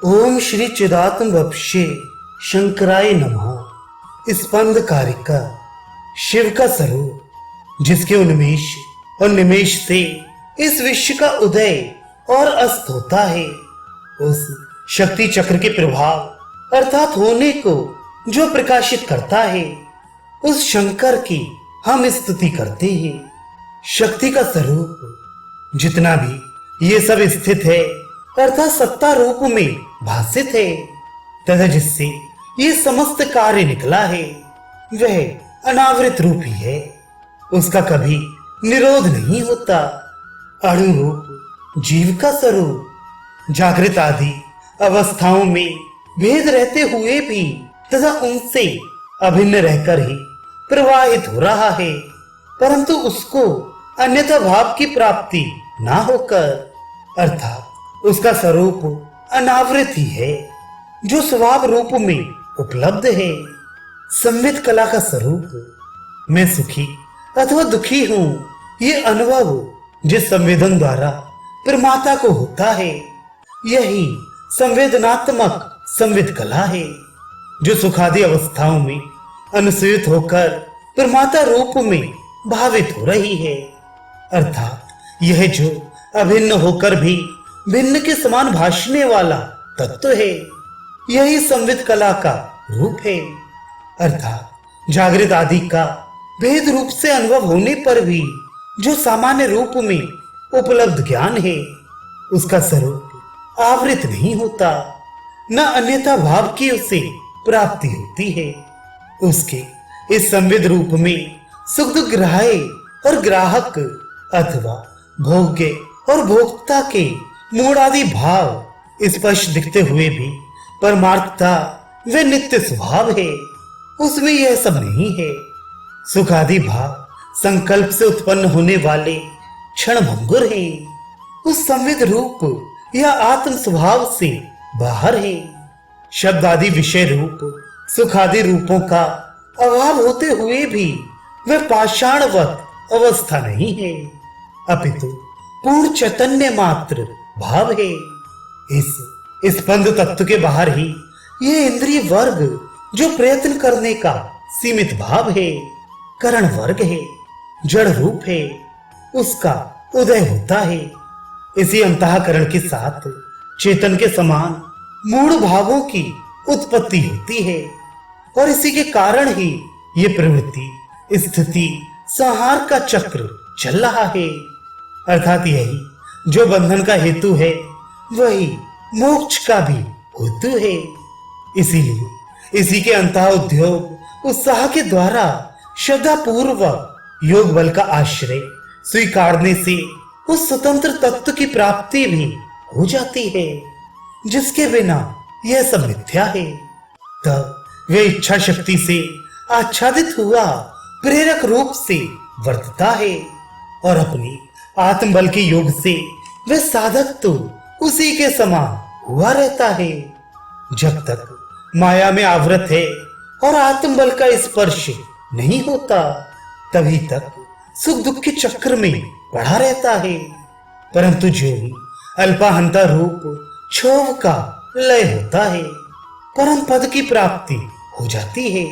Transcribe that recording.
ओम श्री चिदात्म वप्षे शंकराय नमः। स्पंद कारिका शिव का स्वरूप, जिसके उन्मेष और निमेष से इस विश्व का उदय और अस्त होता है। उस शक्ति चक्र के प्रभाव अर्थात होने को जो प्रकाशित करता है, उस शंकर की हम स्तुति करते हैं। शक्ति का स्वरूप जितना भी ये सब स्थित है अर्थात सत्ता रूप में भासित है, तथा जिससे ये समस्त कार्य निकला है, वह अनावृत रूप ही है। उसका कभी निरोध नहीं होता। अणु रूप जीव का स्वरूप जागृत आदि अवस्थाओं में भेद रहते हुए भी तथा उनसे अभिन्न रहकर ही प्रवाहित हो रहा है, परंतु उसको अन्यथा भाव की प्राप्ति ना होकर, अर्थात उसका स्वरूप अनावृत ही है, जो स्वभाव रूप में उपलब्ध है। संवित कला का स्वरूप मैं सुखी अथवा दुखी हूँ, ये अनुभव जिस संवेदन द्वारा प्रमाता को होता है, यही संवेदनात्मक संवित कला है, जो सुखादि अवस्थाओं में अनुसूत होकर प्रमाता रूप में भावित हो रही है। अर्थात यह जो अभिन्न होकर भी भिन्न के समान भाषने वाला तत्व है, यही संवित कला का रूप है। अर्थात जागृत आदि का भेद रूप से अनुभव होने पर भी जो सामान्य रूप में उपलब्ध ज्ञान है, उसका स्वरूप आवृत नहीं होता, न अन्यथा भाव की उसे प्राप्ति होती है। उसके इस संविद रूप में सुख दुख ग्राह्य और ग्राहक अथवा भोग्य और भोक्ता के मूड आदि भाव स्पष्ट दिखते हुए भी परमार्थता वे नित्य स्वभाव है, उसमें यह सब नहीं है। सुख आदि भाव संकल्प से उत्पन्न होने वाले क्षण भंगुर है, उस संविद रूप या आत्म स्वभाव से बाहर है। शब्द आदि विषय रूप सुख आदि रूपों का अभाव होते हुए भी वे पाषाणवत अवस्था नहीं है, अपितु पूर्ण चैतन्य मात्र भाव है। इस स्पंद तत्व के बाहर ही ये इंद्रिय वर्ग जो प्रयत्न करने का सीमित भाव है, करण वर्ग है, जड़ रूप है, उसका उदय होता है। इसी अंतःकरण के साथ चेतन के समान मूढ़ भावों की उत्पत्ति होती है, और इसी के कारण ही ये प्रवृत्ति स्थिति संहार का चक्र चल रहा है। अर्थात यही जो बंधन का हेतु है, वही मोक्ष का भी हेतु है। इसीलिए इसी के अंतः उद्योग उत्साह के द्वारा श्रद्धा पूर्वक योग बल का आश्रय स्वीकारने से उस स्वतंत्र तत्व की प्राप्ति भी हो जाती है, जिसके बिना यह सब मिथ्या है। तब वे इच्छा शक्ति से आच्छादित हुआ प्रेरक रूप से वर्तता है, और अपनी आत्मबल के योग से वे साधक तो उसी के समान हुआ रहता है। जब तक माया में आवृत है और आत्मबल का स्पर्श नहीं होता, तभी तक सुख दुख के चक्र में पड़ा रहता है। परंतु जो ही अल्पाहंता रूप क्षोभ का लय होता है, परम पद की प्राप्ति हो जाती है।